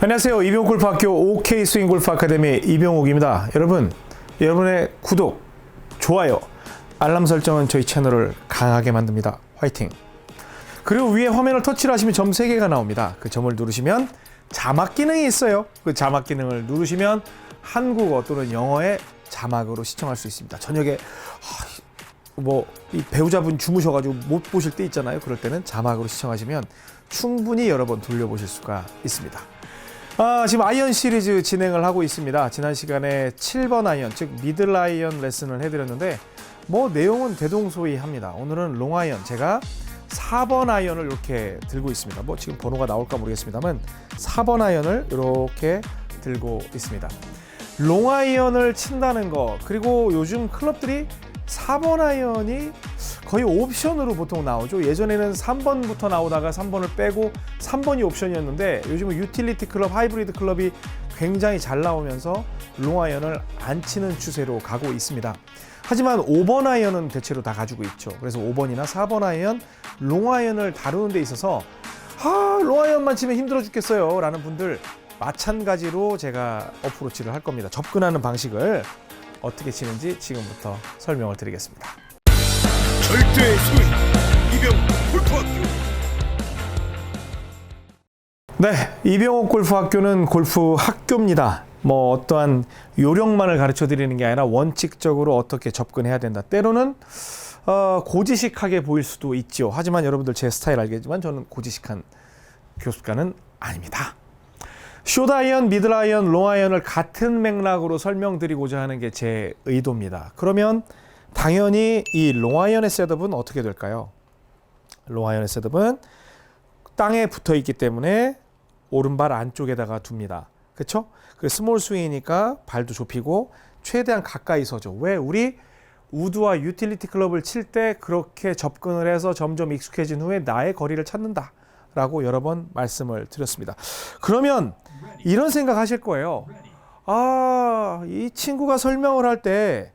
안녕하세요. 이병옥골프학교 OK 스윙골프 아카데미 이병옥입니다. 여러분의 구독, 좋아요, 알람 설정은 저희 채널을 강하게 만듭니다. 화이팅! 그리고 위에 화면을 터치를 하시면 점 3개가 나옵니다. 그 점을 누르시면 자막 기능이 있어요. 그 자막 기능을 누르시면 한국어 또는 영어의 자막으로 시청할 수 있습니다. 저녁에 이 배우자분 주무셔가지고 못 보실 때 있잖아요. 그럴 때는 자막으로 시청하시면 충분히 여러 번 돌려보실 수가 있습니다. 지금 아이언 시리즈 진행을 하고 있습니다. 지난 시간에 7번 아이언, 즉 미들 아이언 레슨을 해드렸는데 내용은 대동소이합니다. 오늘은 롱 아이언, 제가 4번 아이언을 이렇게 들고 있습니다. 지금 번호가 나올까 모르겠습니다만 4번 아이언을 이렇게 들고 있습니다. 롱 아이언을 친다는 거, 그리고 요즘 클럽들이 4번 아이언이 거의 옵션으로 보통 나오죠. 예전에는 3번부터 나오다가 3번을 빼고 3번이 옵션이었는데 요즘은 유틸리티 클럽, 하이브리드 클럽이 굉장히 잘 나오면서 롱 아이언을 안 치는 추세로 가고 있습니다. 하지만 5번 아이언은 대체로 다 가지고 있죠. 그래서 5번이나 4번 아이언, 롱 아이언을 다루는 데 있어서 롱 아이언만 치면 힘들어 죽겠어요 라는 분들 마찬가지로 제가 어프로치를 할 겁니다. 접근하는 방식을 어떻게 치는지 지금부터 설명을 드리겠습니다. 절대 스윙 이병옥 골프학교. 네, 이병옥 골프학교는 골프 학교입니다. 어떠한 요령만을 가르쳐 드리는 게 아니라 원칙적으로 어떻게 접근해야 된다. 때로는 고지식하게 보일 수도 있죠. 하지만 여러분들 제 스타일 알겠지만 저는 고지식한 교습가는 아닙니다. 숏 아이언, 미들 아이언, 롱 아이언을 같은 맥락으로 설명드리고자 하는 게 제 의도입니다. 그러면 당연히 이 롱 아이언의 셋업은 어떻게 될까요? 롱 아이언의 셋업은 땅에 붙어 있기 때문에 오른발 안쪽에다가 둡니다. 그렇죠? 그 스몰 스윙이니까 발도 좁히고 최대한 가까이 서죠. 왜? 우리 우드와 유틸리티 클럽을 칠 때 그렇게 접근을 해서 점점 익숙해진 후에 나의 거리를 찾는다 라고 여러 번 말씀을 드렸습니다. 그러면 이런 생각 하실 거예요. 이 친구가 설명을 할 때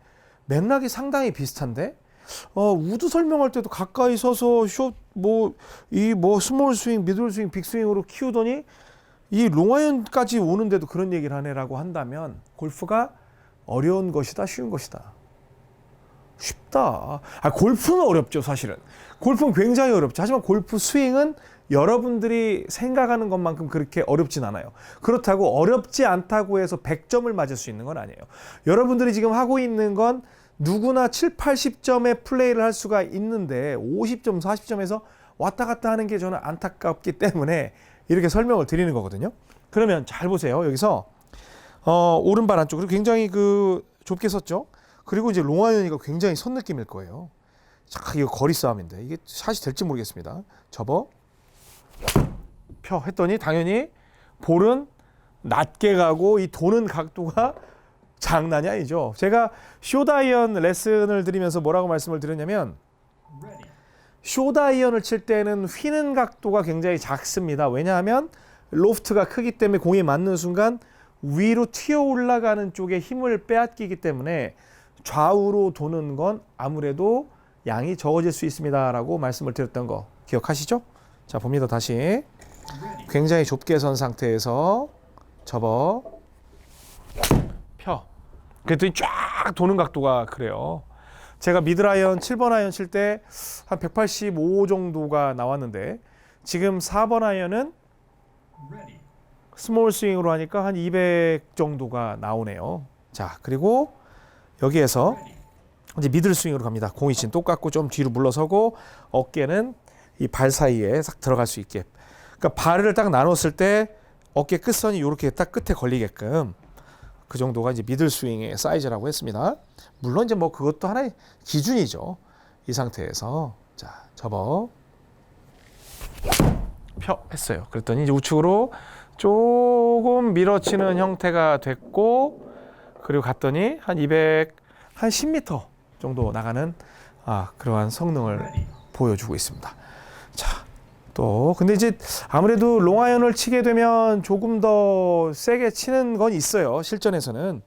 맥락이 상당히 비슷한데 우드 설명할 때도 가까이 서서 숏 스몰 스윙, 미들 스윙, 빅 스윙으로 키우더니 이 롱아이언까지 오는데도 그런 얘기를 하네라고 한다면 골프가 어려운 것이다, 쉬운 것이다. 쉽다. 골프는 어렵죠, 사실은. 골프는 굉장히 어렵죠. 하지만 골프 스윙은 여러분들이 생각하는 것만큼 그렇게 어렵진 않아요. 그렇다고 어렵지 않다고 해서 100점을 맞을 수 있는 건 아니에요. 여러분들이 지금 하고 있는 건 누구나 7, 80점의 플레이를 할 수가 있는데 50점, 40점에서 왔다 갔다 하는 게 저는 안타깝기 때문에 이렇게 설명을 드리는 거거든요. 그러면 잘 보세요. 여기서 오른발 안쪽으로 굉장히 좁게 섰죠. 그리고 이제 롱아이언이가 굉장히 선 느낌일 거예요. 이거 거리 싸움인데 이게 샷이 될지 모르겠습니다. 접어 펴 했더니 당연히 볼은 낮게 가고 이 도는 각도가 장난이 아니죠. 제가 숏 아이언 레슨을 드리면서 뭐라고 말씀을 드렸냐면 숏 아이언을 칠 때는 휘는 각도가 굉장히 작습니다. 왜냐하면 로프트가 크기 때문에 공이 맞는 순간 위로 튀어 올라가는 쪽에 힘을 빼앗기기 때문에 좌우로 도는 건 아무래도 양이 적어질 수 있습니다 라고 말씀을 드렸던 거 기억하시죠? 자, 봅니다. 다시 굉장히 좁게 선 상태에서 접어 펴 그랬더니 쫙 도는 각도가 그래요. 제가 미들 아이언 7번 아이언 칠 때 한 185 정도가 나왔는데 지금 4번 아이언은 스몰 스윙으로 하니까 한 200 정도가 나오네요. 자, 그리고 여기에서 이제 미들 스윙으로 갑니다. 공이 지금 똑같고 좀 뒤로 물러서고 어깨는 이 발 사이에 싹 들어갈 수 있게. 그러니까 발을 딱 나눴을 때 어깨 끝선이 이렇게 딱 끝에 걸리게끔 그 정도가 이제 미들 스윙의 사이즈라고 했습니다. 물론 이제 그것도 하나의 기준이죠. 이 상태에서 자, 접어 펴 했어요. 그랬더니 이제 우측으로 조금 밀어치는 형태가 됐고 그리고 갔더니 한 10m 정도 나가는 그러한 성능을 보여주고 있습니다. 자, 근데 이제 아무래도 롱아이언을 치게 되면 조금 더 세게 치는 건 있어요. 실전에서는.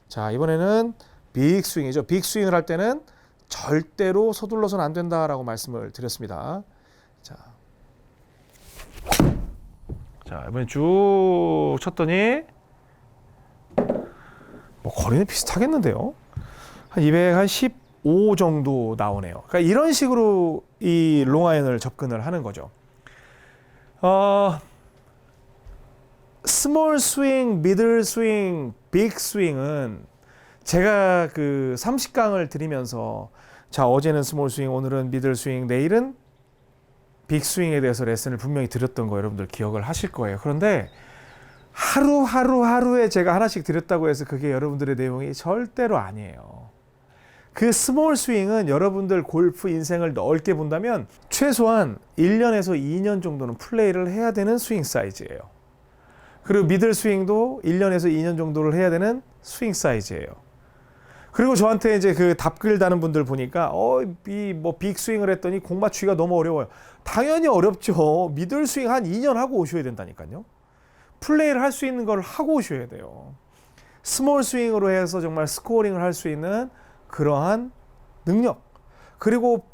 자, 이번에는 빅 스윙이죠. 빅 스윙을 할 때는 절대로 서둘러서는 안 된다라고 말씀을 드렸습니다. 자, 자, 이번에 쭉 쳤더니 뭐 거리는 비슷하겠는데요. 한 215 정도 나오네요. 그러니까 이런 식으로 이 롱아이언을 접근을 하는 거죠. 스몰 스윙, 미들 스윙, 빅 스윙은 제가 그 30강을 드리면서 자, 어제는 스몰 스윙, 오늘은 미들 스윙, 내일은 빅 스윙에 대해서 레슨을 분명히 드렸던 거 여러분들 기억을 하실 거예요. 그런데 하루에 제가 하나씩 드렸다고 해서 그게 여러분들의 내용이 절대로 아니에요. 그 스몰 스윙은 여러분들 골프 인생을 넓게 본다면 최소한 1년에서 2년 정도는 플레이를 해야 되는 스윙 사이즈예요. 그리고 미들 스윙도 1년에서 2년 정도를 해야 되는 스윙 사이즈예요. 그리고 저한테 이제 그 답글 다는 분들 보니까 빅 스윙을 했더니 공 맞추기가 너무 어려워요. 당연히 어렵죠. 미들 스윙 한 2년 하고 오셔야 된다니까요. 플레이를 할 수 있는 걸 하고 오셔야 돼요. 스몰 스윙으로 해서 정말 스코어링을 할 수 있는 그러한 능력. 그리고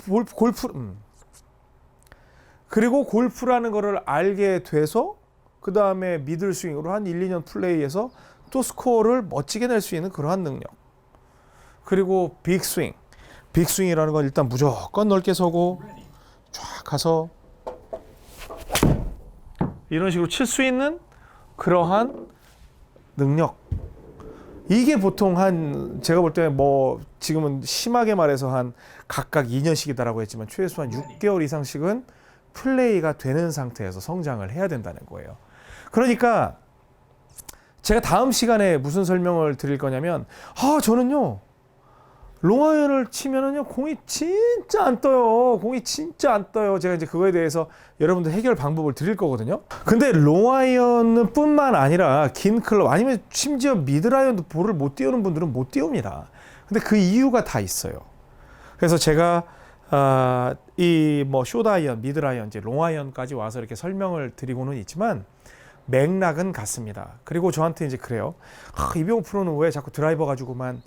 그리고 골프라는 거를 알게 돼서 그 다음에 미들 스윙으로 한 1, 2년 플레이해서 또 스코어를 멋지게 낼 수 있는 그러한 능력. 그리고 빅 스윙. 빅 스윙이라는 건 일단 무조건 넓게 서고 쫙 가서 이런 식으로 칠 수 있는 그러한 능력. 이게 보통 한 제가 볼 때 뭐 지금은 심하게 말해서 한 각각 2년씩이다라고 했지만 최소한 6개월 이상씩은 플레이가 되는 상태에서 성장을 해야 된다는 거예요. 그러니까 제가 다음 시간에 무슨 설명을 드릴 거냐면 저는요 롱아이언을 치면은요 공이 진짜 안 떠요. 공이 진짜 안 떠요. 제가 이제 그거에 대해서 여러분들 해결 방법을 드릴 거거든요. 근데 롱아이언은 뿐만 아니라 긴 클럽 아니면 심지어 미드라이언도 볼을 못 띄우는 분들은 못 띄웁니다. 근데 그 이유가 다 있어요. 그래서 제가 이 뭐 숏아이언, 미드라이언, 이제 롱아이언까지 와서 이렇게 설명을 드리고는 있지만 맥락은 같습니다. 그리고 저한테 이제 그래요. 이병호 프로는 왜 자꾸 드라이버 가지고만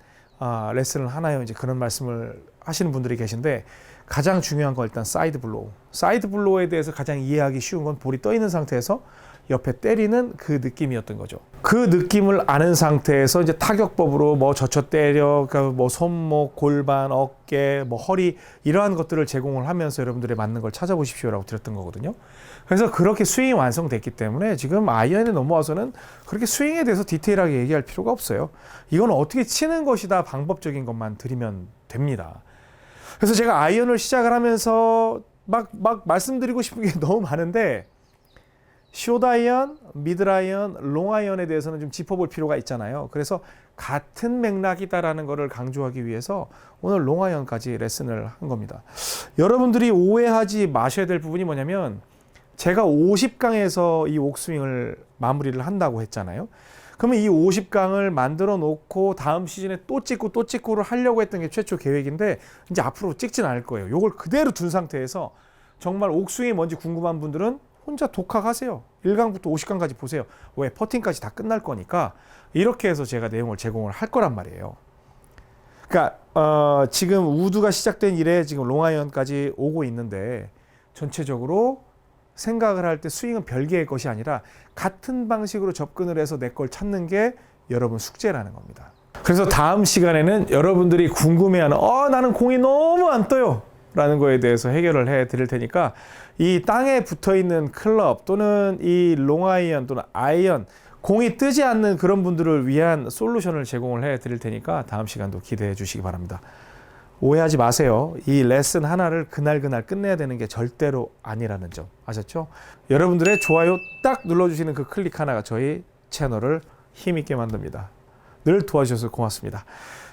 레슨을 하나요? 이제 그런 말씀을 하시는 분들이 계신데 가장 중요한 건 일단 사이드 블로우. 사이드 블로우에 대해서 가장 이해하기 쉬운 건 볼이 떠 있는 상태에서 옆에 때리는 그 느낌이었던 거죠. 그 느낌을 아는 상태에서 이제 타격법으로 뭐 젖혀 때려, 그러니까 뭐 손목, 골반, 어깨, 뭐 허리 이러한 것들을 제공을 하면서 여러분들이 맞는 걸 찾아보십시오라고 드렸던 거거든요. 그래서 그렇게 스윙이 완성됐기 때문에 지금 아이언에 넘어와서는 그렇게 스윙에 대해서 디테일하게 얘기할 필요가 없어요. 이건 어떻게 치는 것이다 방법적인 것만 드리면 됩니다. 그래서 제가 아이언을 시작을 하면서 막 말씀드리고 싶은 게 너무 많은데 숏아이언, 미드아이언, 롱아이언에 대해서는 좀 짚어볼 필요가 있잖아요. 그래서 같은 맥락이다라는 것을 강조하기 위해서 오늘 롱아이언까지 레슨을 한 겁니다. 여러분들이 오해하지 마셔야 될 부분이 뭐냐면 제가 50강에서 이 옥스윙을 마무리를 한다고 했잖아요. 그러면 이 50강을 만들어 놓고 다음 시즌에 또 찍고를 하려고 했던 게 최초 계획인데 이제 앞으로 찍진 않을 거예요. 이걸 그대로 둔 상태에서 정말 옥스윙이 뭔지 궁금한 분들은 혼자 독학하세요. 1강부터 50강까지 보세요. 왜? 퍼팅까지 다 끝날 거니까 이렇게 해서 제가 내용을 제공을 할 거란 말이에요. 그러니까 지금 우드가 시작된 이래 지금 롱아이언까지 오고 있는데 전체적으로 생각을 할 때 스윙은 별개의 것이 아니라 같은 방식으로 접근을 해서 내 걸 찾는 게 여러분 숙제라는 겁니다. 그래서 다음 시간에는 여러분들이 궁금해하는 나는 공이 너무 안 떠요 라는 거에 대해서 해결을 해 드릴 테니까 이 땅에 붙어 있는 클럽 또는 이 롱아이언 또는 아이언 공이 뜨지 않는 그런 분들을 위한 솔루션을 제공을 해 드릴 테니까 다음 시간도 기대해 주시기 바랍니다. 오해하지 마세요. 이 레슨 하나를 그날 끝내야 되는 게 절대로 아니라는 점 아셨죠? 여러분들의 좋아요 딱 눌러주시는 그 클릭 하나가 저희 채널을 힘있게 만듭니다. 늘 도와주셔서 고맙습니다.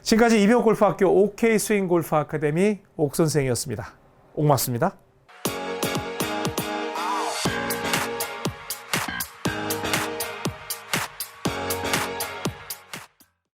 지금까지 이병호 골프학교 OK 스윙 골프 아카데미 옥 선생이었습니다. 옥 맞습니다.